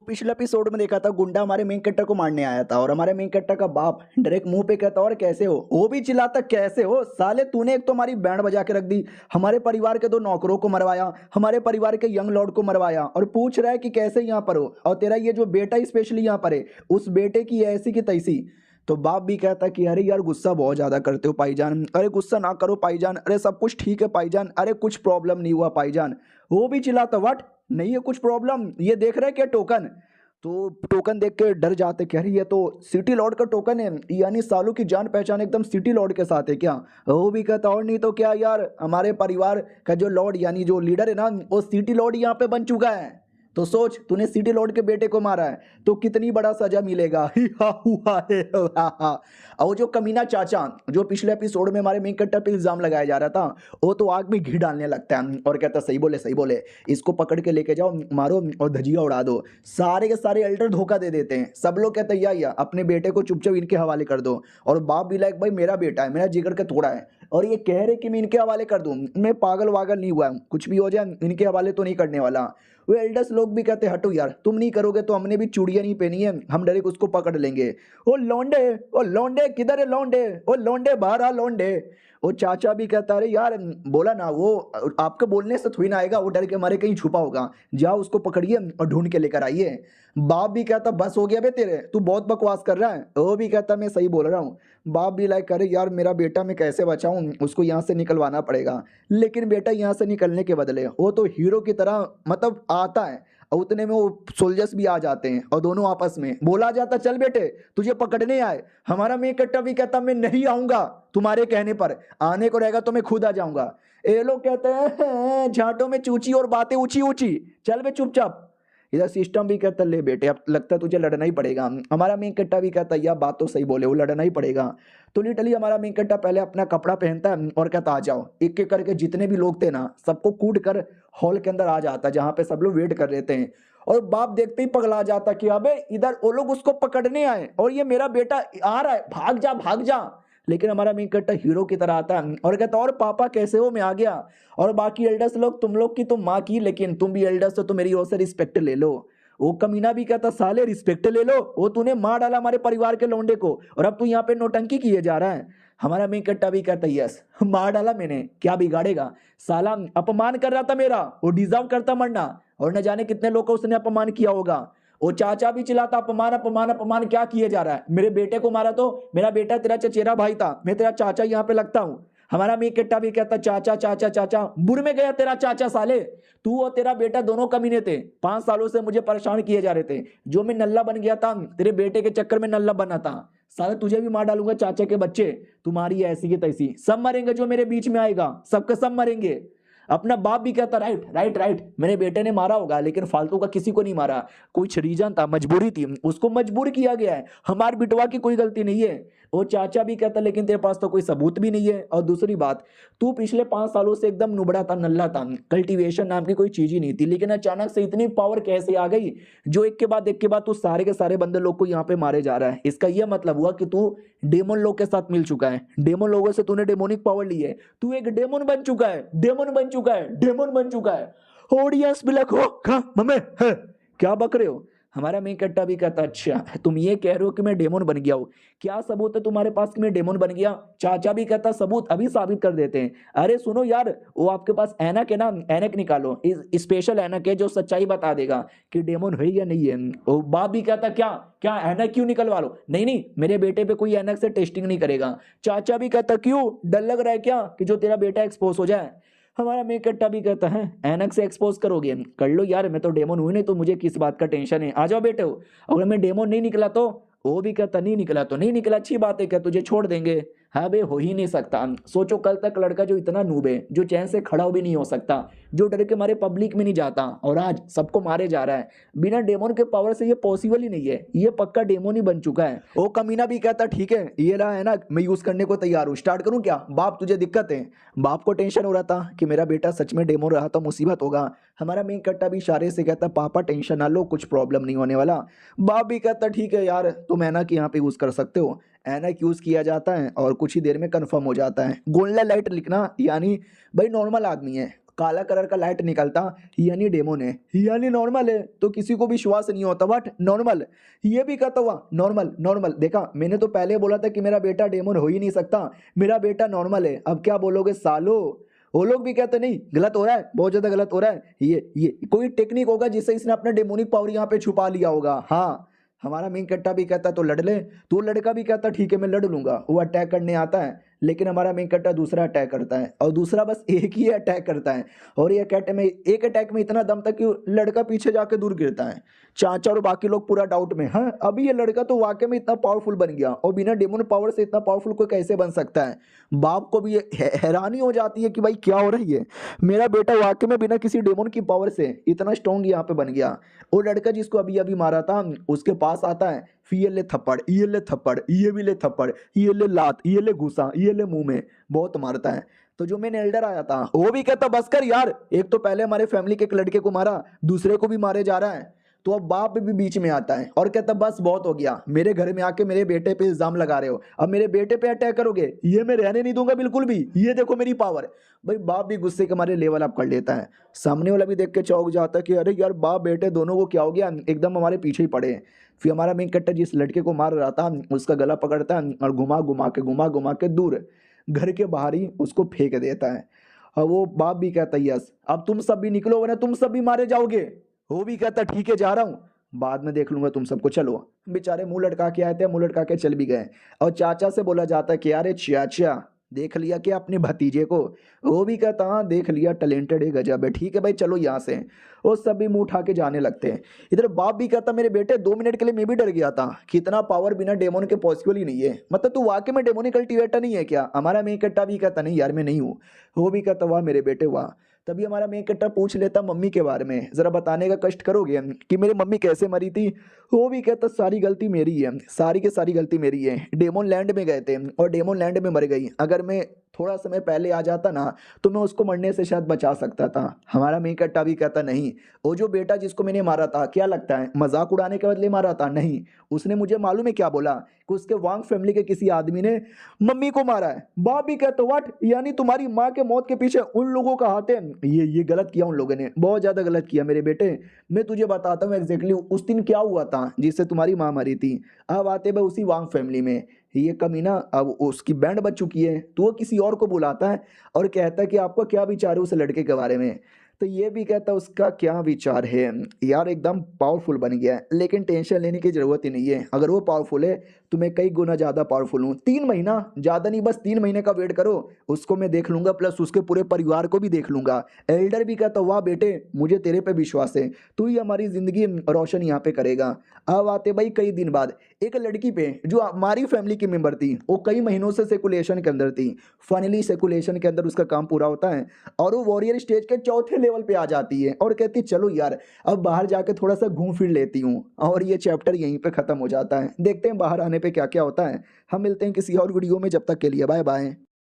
पिछले एपिसोड में देखा था गुंडा हमारे मेन कैरेक्टर को मारने आया था और हमारे मेन कैरेक्टर का बाप डायरेक्ट मुंह पे कहता और कैसे हो, वो भी चिल्लाता कैसे हो साले, तूने एक तो हमारी बैंड बजा के रख दी, हमारे परिवार के दो नौकरों को मरवाया, हमारे परिवार के यंग लॉर्ड को मरवाया और पूछ रहा है कि कैसे यहाँ पर हो, और तेरा ये जो बेटा स्पेशली यहाँ पर है उस बेटे की ऐसी की तैसी। तो बाप भी कहता कि अरे यार गुस्सा बहुत ज्यादा करते हो पाईजान, अरे गुस्सा ना करो पाईजान, अरे सब कुछ ठीक है पाईजान, अरे कुछ प्रॉब्लम नहीं हुआ पाईजान। वो भी चिल्लाता व्हाट, नहीं है कुछ प्रॉब्लम, ये देख रहे क्या टोकन। तो टोकन देख के डर जाते, कह रही है तो सिटी लॉर्ड का टोकन है, यानी सालों की जान पहचान एकदम सिटी लॉर्ड के साथ है क्या। वो भी कहता और नहीं तो क्या यार, हमारे परिवार का जो लॉर्ड यानी जो लीडर है ना वो सिटी लॉर्ड यहाँ पे बन चुका है। तो सोच तूने सिटी लॉर्ड के बेटे को मारा है तो कितनी बड़ा सजा मिलेगा। ही हा हुआ है हा हा। और वो जो कमीना चाचा जो पिछले एपिसोड में हमारे मेन कैरेक्टर पे इल्जाम लगाया जा रहा था, वो तो आग में घी डालने लगता है और कहता सही बोले, इसको पकड़ के लेके जाओ, मारो और धजिया उड़ा दो। सारे के सारे एल्डर धोखा दे देते हैं, सब लोग कहते हैं या अपने बेटे को चुपचाप इनके हवाले कर दो। और बाप भी लाइक भाई मेरा बेटा है, मेरा जिगर का थोड़ा है, और ये कह रहे कि मैं इनके हवाले कर दूं, मैं पागल वागल नहीं हुआ, कुछ भी हो जाए इनके हवाले तो नहीं करने वाला। वो एल्डर्स लोग भी कहते हटो यार, तुम नहीं करोगे तो हमने भी चूड़ियां नहीं पहनी है, हम डायरेक्ट उसको पकड़ लेंगे। ओ लौंडे किधर है लौंडे, ओ लौंडे बाहर आ लौंडे। वो चाचा भी कहता अरे यार बोला ना, वो आपके बोलने से थोड़ी ना आएगा, वो डर के मारे कहीं छुपा होगा, जाओ उसको पकड़िए और ढूंढ के लेकर आइए। बाप भी कहता बस हो गया बे तेरे, तू बहुत बकवास कर रहा है। वो भी कहता मैं सही बोल रहा हूँ। बाप भी लाइक करे यार मेरा बेटा मैं कैसे बचाऊं, उसको यहाँ से निकलवाना पड़ेगा। लेकिन बेटा यहाँ से निकलने के बदले वो तो हीरो की तरह मतलब आता है, और उतने में वो सोल्जर्स भी आ जाते हैं और दोनों आपस में बोला जाता चल बेटे तुझे पकड़ने आए। हमारा मैं कट्टा भी कहता मैं नहीं आऊंगा तुम्हारे कहने पर, आने को रहेगा तो मैं खुद आ जाऊंगा। ये लोग कहते हैं झांटों में चूची और बातें ऊंची ऊंची, चल बे चुपचाप। इधर सिस्टम भी कहता ले बेटे अब लगता है तुझे लड़ना ही पड़ेगा। हमारा मेन कट्टा भी कहता यह बात तो सही बोले, वो लड़ना ही पड़ेगा। तो लिटरली हमारा मेन कट्टा पहले अपना कपड़ा पहनता है और कहता आ जाओ, एक एक करके जितने भी लोग थे ना सबको कूट कर हॉल के अंदर आ जाता जहां पे सब लोग वेट कर रहे थे। और बाप देखते ही पगला जाता कि अबे इधर वो लोग उसको पकड़ने आए और ये मेरा बेटा आ रहा है, भाग जा भाग जा। लेकिन हमारा मेन कट्टा हीरो की तरह आता है और कहता और पापा कैसे हो, मैं आ गया। और बाकी एल्डर्स लोग तुम लोग की तो माँ की, लेकिन तुम भी एल्डर्स हो तो मेरी ओर से रिस्पेक्ट ले लो। वो कमीना भी कहता साले रिस्पेक्ट ले लो, वो तूने मार डाला हमारे परिवार के लौंडे को और अब तू यहाँ पे नौटंकी किए जा रहा है। हमारा मेन कट्टा भी कहता यस मार डाला मैंने, क्या बिगाड़ेगा, साला अपमान कर रहा था मेरा, वो डिजर्व करता मरना, और न जाने कितने लोग को उसने अपमान किया होगा। वो चाचा भी चिल्लाता अपमान अपमान अपमान, क्या किए जा रहा है, मेरे बेटे को मारा तो मेरा बेटा तेरा चचेरा भाई था, मैं तेरा चाचा यहाँ पे लगता हूँ। हमारा मेन कट्टा भी कहता चाचा चाचा चाचा, बुर में गया तेरा चाचा साले, तू और तेरा बेटा दोनों कमीने थे, 5 सालों से मुझे परेशान किए जा रहे थे, जो मैं नल्ला बन गया था तेरे बेटे के चक्कर में नल्ला बना था, साले तुझे भी मार डालूंगा चाचा के बच्चे, तुम्हारी ऐसी की तैसी, सब मरेंगे जो मेरे बीच में आएगा, सबके सब मरेंगे। अपना बाप भी कहता राइट राइट राइट, मेरे बेटे ने मारा होगा लेकिन फालतू का किसी को नहीं मारा, कुछ रीजन था, मजबूरी थी, उसको मजबूर किया गया है, हमारे बिटवा की कोई गलती नहीं है। वो चाचा भी कहता लेकिन तेरे पास तो कोई सबूत भी नहीं है, और दूसरी बात तू पिछले 5 सालों से एकदम नुबड़ा था, नल्ला था, कल्टीवेशन नाम की कोई चीज ही नहीं थी, लेकिन अचानक से इतनी पावर कैसे आ गई जो एक के बाद तू सारे के सारे बंदे लोग को यहाँ पे मारे जा रहा है। इसका यह मतलब हुआ कि तू डेमन लोग के साथ मिल चुका है, डेमन लोगों से तूने डेमोनिक पावर ली है, तू एक डेमन बन चुका है, डेमन बन चुका है, डेमन बन चुका है। ऑडियंस भी लग हो खा मम्मी है, क्या बक रहे हो। हमारा मेन कट्टा भी कहता अच्छा तुम ये कह रहे हो कि मैं डेमन बन गया हूँ, क्या सबूत है तुम्हारे पास कि मैं डेमन बन गया। चाचा भी कहता सबूत अभी साबित कर देते हैं। अरे सुनो यार, वो आपके पास ऐनक है ना, ऐनक निकालो, स्पेशल ऐनक है जो सच्चाई बता देगा कि डेमन है या नहीं है। वो बाप भी कहता क्या क्या ऐनक क्यों निकलवा लो, नहीं नहीं मेरे बेटे पे कोई ऐनक से टेस्टिंग नहीं करेगा। चाचा भी कहता क्यों, डर लग रहा है क्या कि जो तेरा बेटा एक्सपोज हो जाए। हमारा मेन कट्टा भी कहता है ऐनक से एक्सपोज करोगे, कर लो यार, मैं तो डेमन हुई नहीं तो मुझे किस बात का टेंशन है, आ जाओ बेटे हो। अगर मैं डेमन नहीं निकला तो, वो भी कहता नहीं निकला तो नहीं निकला, अच्छी बात है, क्या तुझे छोड़ देंगे। हाँ बे हो ही नहीं सकता, सोचो कल तक लड़का जो इतना नूब है, जो चैन से खड़ा भी नहीं हो सकता, जो डर के मारे पब्लिक में नहीं जाता, और आज सबको मारे जा रहा है, बिना डेमन के पावर से ये पॉसिबल ही नहीं है, ये पक्का डेमन ही बन चुका है। वो कमीना भी कहता ठीक है ये रहा है ना, मैं यूज करने को तैयार हूँ, स्टार्ट करूँ क्या। बाप तुझे दिक्कत है, बाप को टेंशन हो रहा था कि मेरा बेटा सच में डेमन रहा तो मुसीबत होगा। हमारा मेन कट्टा भी इशारे से कहता पापा टेंशन ना लो, कुछ प्रॉब्लम नहीं होने वाला। बाप भी कहता ठीक है यार तुम ऐनक यहाँ पे यूज कर सकते हो। ऐनक यूज किया जाता है और कुछ ही देर में कंफर्म हो जाता है। गोल्डन लाइट लिखना यानी भाई नॉर्मल आदमी है, काला कलर का लाइट निकलता, यानी डेमोन है, यानी नॉर्मल है। तो किसी को विश्वास नहीं होता, बट नॉर्मल। ये भी कहता हुआ नॉर्मल नॉर्मल। देखा, मैंने तो पहले बोला था कि मेरा बेटा डेमोन हो ही नहीं सकता, मेरा बेटा नॉर्मल है। अब क्या बोलोगे सालो? वो लोग भी कहते नहीं, गलत हो रहा है, बहुत ज्यादा गलत हो रहा है। ये कोई टेक्निक होगा जिससे इसने अपना डेमोनिक पावर यहाँ पे छुपा लिया होगा। हाँ, हमारा मेन कट्टा भी कहता तो लड़ ले, तो लड़का भी कहता ठीक है मैं लड़ लूंगा, वो अटैक करने आता है। लेकिन हमारा मेन कट्टा दूसरा अटैक करता है, और दूसरा बस एक ही अटैक करता है। और ये एक अटैक में इतना दम तक कि लड़का पीछे जाके दूर गिरता है। चाचा और बाकी लोग पूरा डाउट में, हाँ अभी ये लड़का तो वाकई में इतना पावरफुल बन गया, और बिना डेमन पावर से इतना पावरफुल कोई कैसे बन सकता है। बाप को भी ये हैरानी हो जाती है कि भाई क्या हो रही है, मेरा बेटा वाकई में बिना किसी डेमन की पावर से इतना स्ट्रॉन्ग यहाँ पे बन गया। वो लड़का जिसको अभी अभी मारा था उसके पास आता है, फिर ये ले थप्पड़, ये ले थप्पड़, ये भी ले थप्पड़, ये ले लात, ये ले घुसा, ये ले मुंह में, बहुत मारता है। तो जो मेन एल्डर आया था वो भी कहता बस कर यार, एक तो पहले हमारे फैमिली के एक लड़के को मारा, दूसरे को भी मारे जा रहा है। तो अब बाप भी बीच में आता है और कहता बस बहुत हो गया, मेरे घर में आके मेरे बेटे पे इल्जाम लगा रहे हो, अब मेरे बेटे पे अटैक करोगे, ये मैं रहने नहीं दूंगा बिल्कुल भी, ये देखो मेरी पावर। भाई बाप भी गुस्से के मारे लेवल अप कर लेता है। सामने वाला भी देख के चौंक जाता है कि अरे यार बाप बेटे दोनों को क्या हो गया, एकदम हमारे पीछे ही पड़े हैं। फिर हमारा मेन कट्टर जिस लड़के को मार रहा था उसका गला पकड़ता है और घुमा घुमा के दूर घर के बाहर ही उसको फेंक देता है। और वो बाप भी कहता है यस अब तुम सब भी निकलो वरना तुम सब भी मारे जाओगे। वो भी कहता ठीक है जा रहा हूँ, बाद में देख लूंगा तुम सबको, चलो। बेचारे मुंह लटका के आए थे, मुंह लटका के चल भी गए। और चाचा से बोला जाता है कि अरे चाचा देख लिया क्या अपने भतीजे को? वो भी कहता हाँ देख लिया, टैलेंटेड है, गजब है, ठीक है भाई चलो यहाँ से। वो सब भी मुंह उठा के जाने लगते हैं। इधर बाप भी कहता मेरे बेटे 2 मिनट के लिए मैं भी डर गया था कि इतना पावर बिना डेमोन के पॉसिबल ही नहीं है, मतलब तू वाकई में डेमोनिक कल्टीवेटर नहीं है क्या? हमारा मेन कट्टा भी कहता नहीं यार मैं नहीं हूँ। वो भी कहता वाह मेरे बेटे वाह। तभी हमारा मेन कट्टा पूछ लेता मम्मी के बारे में, जरा बताने का कष्ट करोगे कि मेरी मम्मी कैसे मरी थी? वो भी कहता सारी गलती मेरी है, सारी की सारी गलती मेरी है। डेमोन लैंड में गए थे और डेमोन लैंड में मर गई, अगर मैं थोड़ा समय पहले आ जाता ना तो मैं उसको मरने से शायद बचा सकता था। हमारा मेन कट्टा भी कहता नहीं, वो जो बेटा जिसको मैंने मारा था क्या लगता है मजाक उड़ाने के बदले मारा था? नहीं, उसने मुझे मालूम है क्या बोला कि उसके वांग फैमिली के किसी आदमी ने मम्मी को मारा है। बाप भी कहते व्हाट, यानी तुम्हारी माँ के मौत के पीछे उन लोगों का हाथ है? ये गलत किया उन लोगों ने, बहुत ज्यादा गलत किया मेरे बेटे। मैं तुझे बताता हूँ एग्जैक्टली उस दिन क्या हुआ था जिससे तुम्हारी माँ मरी थी। अब आते भाई उसी वांग फैमिली में ये कमीना अब उसकी बैंड बज चुकी है, तो वो किसी और को बुलाता है और कहता है कि आपका क्या विचार है उस लड़के के बारे में? तो ये भी कहता है उसका क्या विचार है यार, एकदम पावरफुल बन गया है, लेकिन टेंशन लेने की जरूरत ही नहीं है, अगर वो पावरफुल है तो मैं कई गुना ज़्यादा पावरफुल हूँ। 3 महीना, ज़्यादा नहीं बस 3 महीने का वेट करो, उसको मैं देख लूंगा, प्लस उसके पूरे परिवार को भी देख लूंगा। एल्डर भी कहता वाह बेटे मुझे तेरे पे विश्वास है, तू ही हमारी ज़िंदगी रोशन यहाँ पे करेगा। अब आते भाई कई दिन बाद एक लड़की पे जो हमारी फैमिली की मेंबर थी, वो कई महीनों से सेकुलेशन के अंदर थी, फाइनली सेकुलेशन के अंदर उसका काम पूरा होता है और वो वॉरियर स्टेज के चौथे लेवल पे आ जाती है और कहती चलो यार अब बाहर जाके थोड़ा सा घूम फिर लेती हूँ। और ये चैप्टर यहीं पे खत्म हो जाता है। देखते हैं बाहर आने पे क्या क्या होता है। हम मिलते हैं किसी और वीडियो में, जब तक के लिए बाय बाय।